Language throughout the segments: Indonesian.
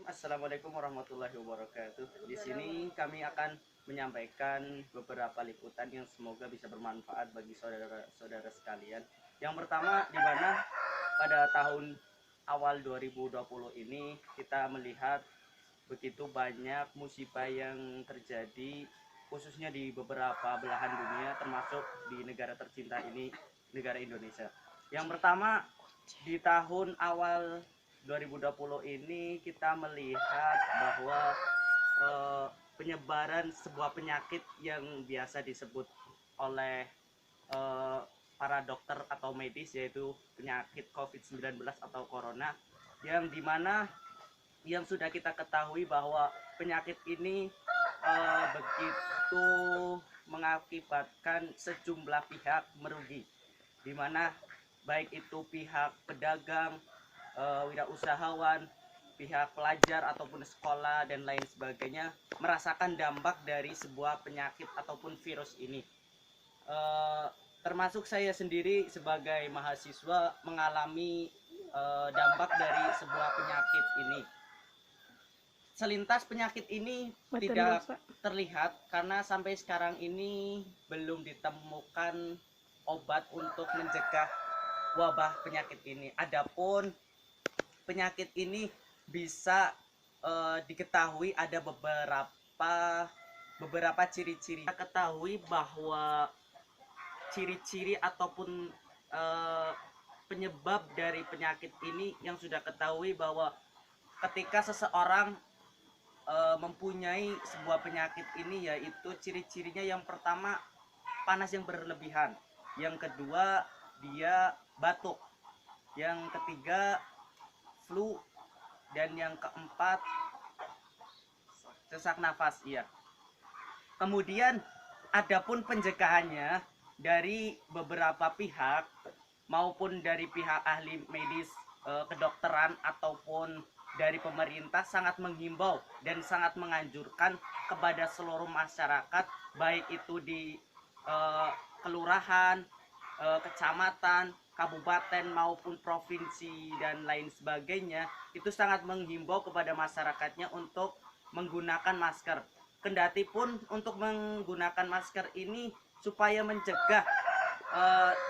Assalamualaikum warahmatullahi wabarakatuh. Di sini kami akan menyampaikan beberapa liputan yang semoga bisa bermanfaat bagi saudara-saudara sekalian. Yang pertama, di mana pada tahun awal 2020 ini kita melihat begitu banyak musibah yang terjadi khususnya di beberapa belahan dunia termasuk di negara tercinta ini, negara Indonesia. Yang pertama, di tahun awal 2020 ini kita melihat bahwa eh, penyebaran sebuah penyakit yang biasa disebut oleh eh, para dokter atau medis, yaitu penyakit COVID-19 atau corona, yang dimana yang sudah kita ketahui bahwa penyakit ini begitu mengakibatkan sejumlah pihak merugi, di mana baik itu pihak pedagang, wirausahawan, pihak pelajar ataupun sekolah dan lain sebagainya merasakan dampak dari sebuah penyakit ataupun virus ini. Eh, Termasuk saya sendiri sebagai mahasiswa mengalami dampak dari sebuah penyakit ini. Selintas penyakit ini tidak terlihat karena sampai sekarang ini belum ditemukan obat untuk mencegah wabah penyakit ini. Adapun penyakit ini bisa diketahui ada beberapa ciri-ciri. Kita ketahui bahwa ciri-ciri ataupun penyebab dari penyakit ini yang sudah ketahui bahwa ketika seseorang mempunyai sebuah penyakit ini, yaitu ciri-cirinya yang pertama panas yang berlebihan, yang kedua dia batuk, yang ketiga flu, dan yang keempat sesak nafas. Iya. Kemudian adapun pencegahannya dari beberapa pihak maupun dari pihak ahli medis, kedokteran ataupun dari pemerintah sangat menghimbau dan sangat menganjurkan kepada seluruh masyarakat, baik itu di kelurahan, kecamatan, kabupaten maupun provinsi dan lain sebagainya, itu sangat menghimbau kepada masyarakatnya untuk menggunakan masker. Kendati pun untuk menggunakan masker ini supaya mencegah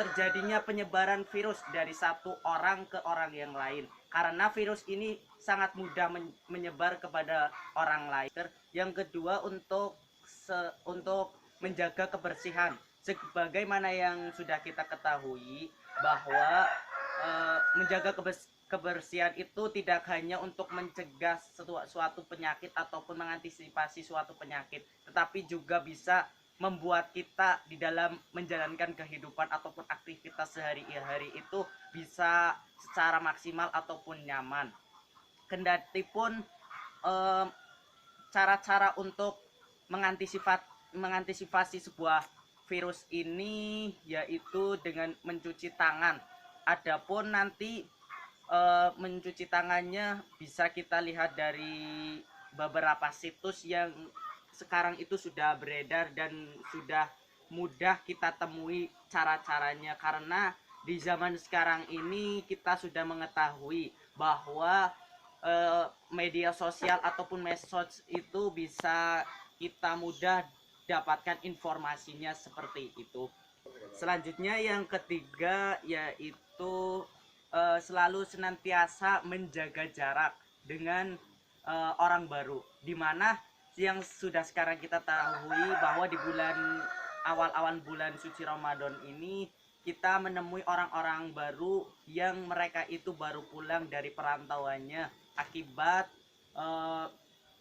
terjadinya penyebaran virus dari satu orang ke orang yang lain, karena virus ini sangat mudah menyebar kepada orang lain. Yang kedua, untuk menjaga kebersihan, sebagaimana yang sudah kita ketahui bahwa menjaga kebersihan itu tidak hanya untuk mencegah suatu penyakit ataupun mengantisipasi suatu penyakit, tetapi juga bisa membuat kita di dalam menjalankan kehidupan ataupun aktivitas sehari-hari itu bisa secara maksimal ataupun nyaman. Kendati pun cara-cara untuk mengantisipasi sebuah virus ini yaitu dengan mencuci tangan. Adapun nanti mencuci tangannya bisa kita lihat dari beberapa situs yang sekarang itu sudah beredar dan sudah mudah kita temui cara-caranya, karena di zaman sekarang ini kita sudah mengetahui bahwa media sosial ataupun medsos itu bisa kita mudah dapatkan informasinya seperti itu. Selanjutnya yang ketiga yaitu selalu senantiasa menjaga jarak dengan orang baru, dimana yang sudah sekarang kita tahu bahwa di awal-awal bulan suci Ramadan ini kita menemui orang-orang baru yang mereka itu baru pulang dari perantauannya akibat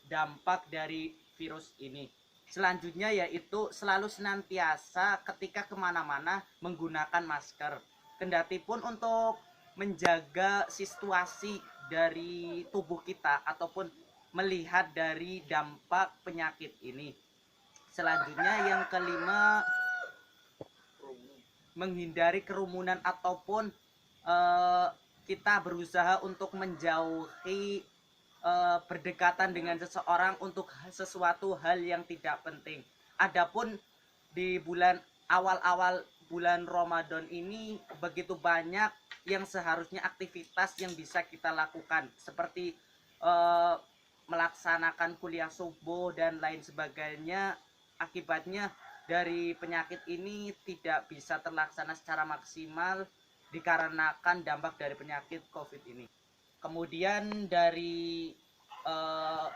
dampak dari virus ini. Selanjutnya yaitu selalu senantiasa ketika kemana-mana menggunakan masker. Kendati pun untuk menjaga situasi dari tubuh kita ataupun melihat dari dampak penyakit ini. Selanjutnya yang kelima, menghindari kerumunan ataupun kita berusaha untuk menjauhi berdekatan dengan seseorang untuk sesuatu hal yang tidak penting. Adapun di awal-awal bulan Ramadan ini begitu banyak yang seharusnya aktivitas yang bisa kita lakukan, seperti melaksanakan kuliah subuh dan lain sebagainya. Akibatnya dari penyakit ini tidak bisa terlaksana secara maksimal dikarenakan dampak dari penyakit COVID ini. Kemudian dari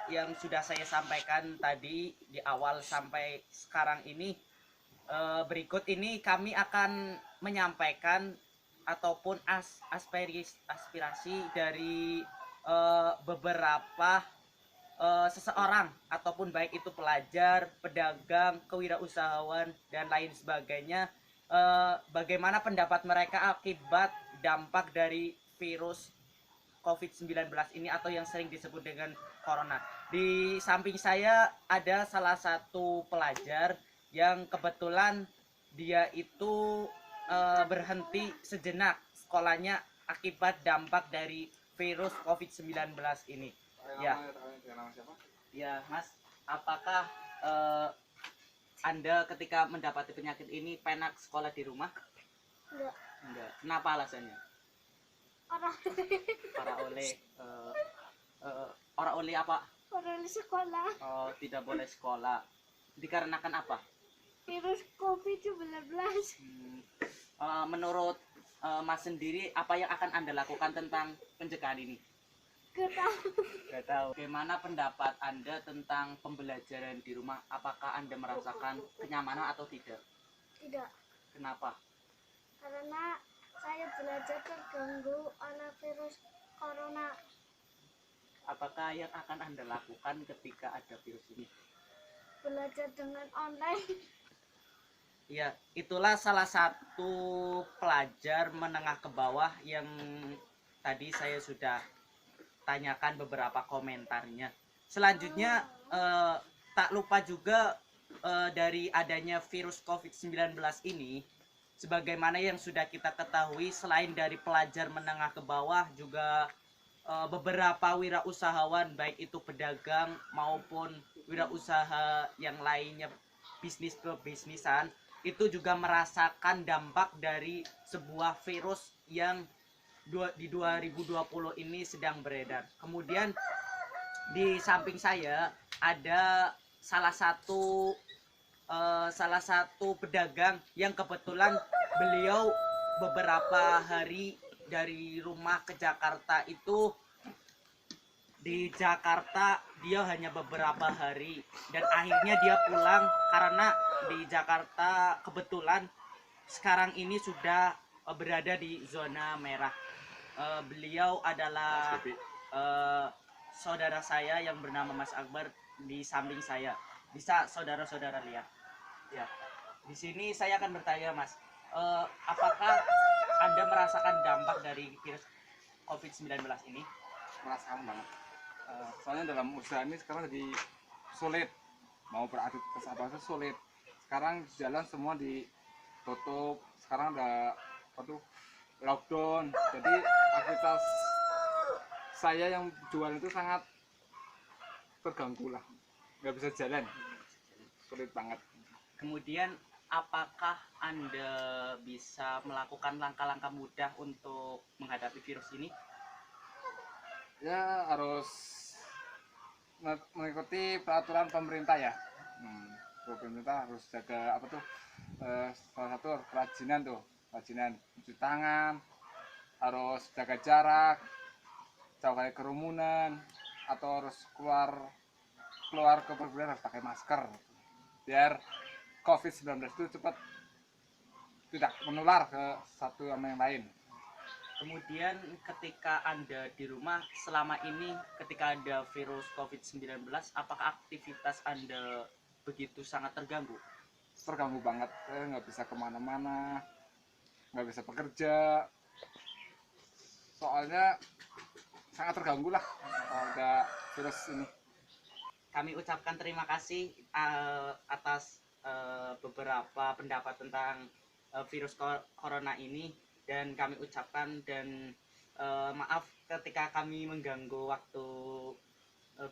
yang sudah saya sampaikan tadi di awal sampai sekarang ini, berikut ini kami akan menyampaikan ataupun aspirasi dari beberapa seseorang, ataupun baik itu pelajar, pedagang, kewirausahawan dan lain sebagainya, bagaimana pendapat mereka akibat dampak dari virus COVID-19 ini atau yang sering disebut dengan corona. Di samping saya ada salah satu pelajar yang kebetulan dia itu berhenti sejenak sekolahnya akibat dampak dari virus COVID-19 ini. Ya. Ya, Mas, apakah Anda ketika mendapati penyakit ini penak sekolah di rumah? Enggak. Enggak. Kenapa alasannya? Para oleh orang oleh apa? Orang di sekolah Oh, tidak boleh sekolah. Dikarenakan apa? virus COVID-19. Menurut Mas sendiri, apa yang akan Anda lakukan tentang pencegahan ini? Gak tahu. Gak tahu. Bagaimana pendapat Anda tentang pembelajaran di rumah? Apakah Anda merasakan kenyamanan atau tidak? Tidak. Kenapa? Karena saya belajar terganggu oleh virus corona. Apakah yang akan Anda lakukan ketika ada virus ini? Belajar dengan online. Ya, itulah salah satu pelajar menengah ke bawah yang tadi saya sudah tanyakan beberapa komentarnya. Selanjutnya tak lupa juga dari adanya virus COVID-19 ini, sebagaimana yang sudah kita ketahui, selain dari pelajar menengah ke bawah, juga beberapa wirausahawan, baik itu pedagang maupun wirausaha yang lainnya, bisnis kebisnisan, itu juga merasakan dampak dari sebuah virus yang di 2020 ini sedang beredar. Kemudian di samping saya ada salah satu pedagang yang kebetulan beliau beberapa hari dari rumah ke Jakarta itu, di Jakarta dia hanya beberapa hari dan akhirnya dia pulang karena di Jakarta kebetulan sekarang ini sudah berada di zona merah. Beliau adalah saudara saya yang bernama Mas Akbar di samping saya. Bisa saudara-saudara lihat. Ya. Di sini saya akan bertanya, Mas, apakah Anda merasakan dampak dari virus COVID-19 ini? Merasakan banget. Soalnya dalam usaha ini sekarang jadi sulit, mau beraktivitas apa aja sulit. Sekarang jalan semua ditutup, sekarang ada lockdown, jadi aktivitas saya yang jual itu sangat terganggu lah, nggak bisa jalan, sulit banget. Kemudian apakah Anda bisa melakukan langkah-langkah mudah untuk menghadapi virus ini? Ya harus mengikuti peraturan pemerintah ya. Pemerintah harus jaga salah satu kerajinan cuci tangan, harus jaga jarak, jauhi kerumunan, atau harus keluar ke perguruan harus pakai masker biar COVID-19 itu cepat tidak menular ke satu sama yang lain. Kemudian ketika Anda di rumah selama ini, ketika ada virus COVID-19, apakah aktivitas Anda begitu sangat terganggu? Terganggu banget, saya nggak bisa kemana-mana, nggak bisa bekerja, soalnya sangat terganggu lah kalau ada virus ini. Kami ucapkan terima kasih atas beberapa pendapat tentang virus corona ini, dan kami ucapkan dan maaf ketika kami mengganggu waktu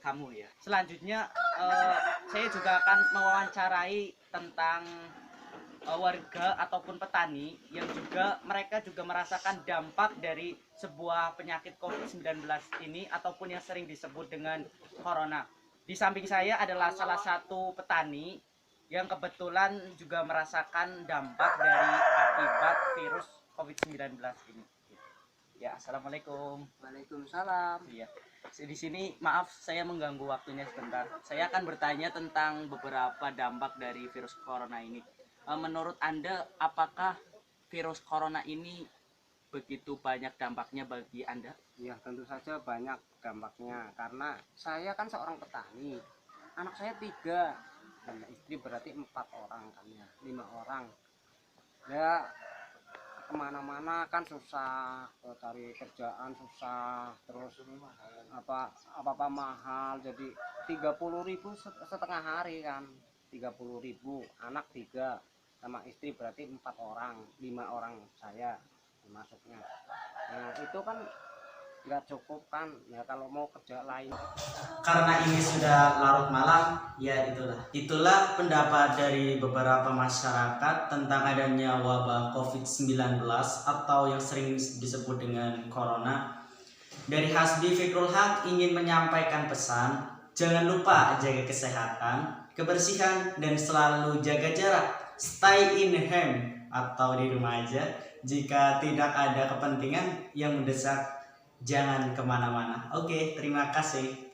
kamu ya. Selanjutnya saya juga akan mewawancarai tentang warga ataupun petani yang juga mereka juga merasakan dampak dari sebuah penyakit COVID-19 ini ataupun yang sering disebut dengan corona. Di samping saya adalah salah satu petani yang kebetulan juga merasakan dampak dari akibat virus COVID-19 ini. Ya, assalamualaikum. Waalaikumsalam. Iya. Di sini maaf saya mengganggu waktunya sebentar. Saya akan bertanya tentang beberapa dampak dari virus corona ini. Menurut Anda, apakah virus corona ini begitu banyak dampaknya bagi Anda? Ya tentu saja banyak dampaknya karena saya kan seorang petani. Anak saya 3 dan istri berarti 4 orang kan ya, 5 orang. Ya kemana-mana kan susah, cari kerjaan susah, terus apa mahal, jadi 30.000 setengah hari kan, 30.000, anak 3 sama istri berarti 4 orang, 5 orang saya masuknya. Nah itu kan nggak cukup kan ya kalau mau kerja lain. Karena ini sudah larut malam, ya itulah pendapat dari beberapa masyarakat tentang adanya wabah COVID-19 atau yang sering disebut dengan corona. Dari Hasbi Fikrul Haq ingin menyampaikan pesan, jangan lupa jaga kesehatan, kebersihan, dan selalu jaga jarak. Stay in home atau di rumah aja. Jika tidak ada kepentingan yang mendesak, jangan kemana-mana. Oke, terima kasih.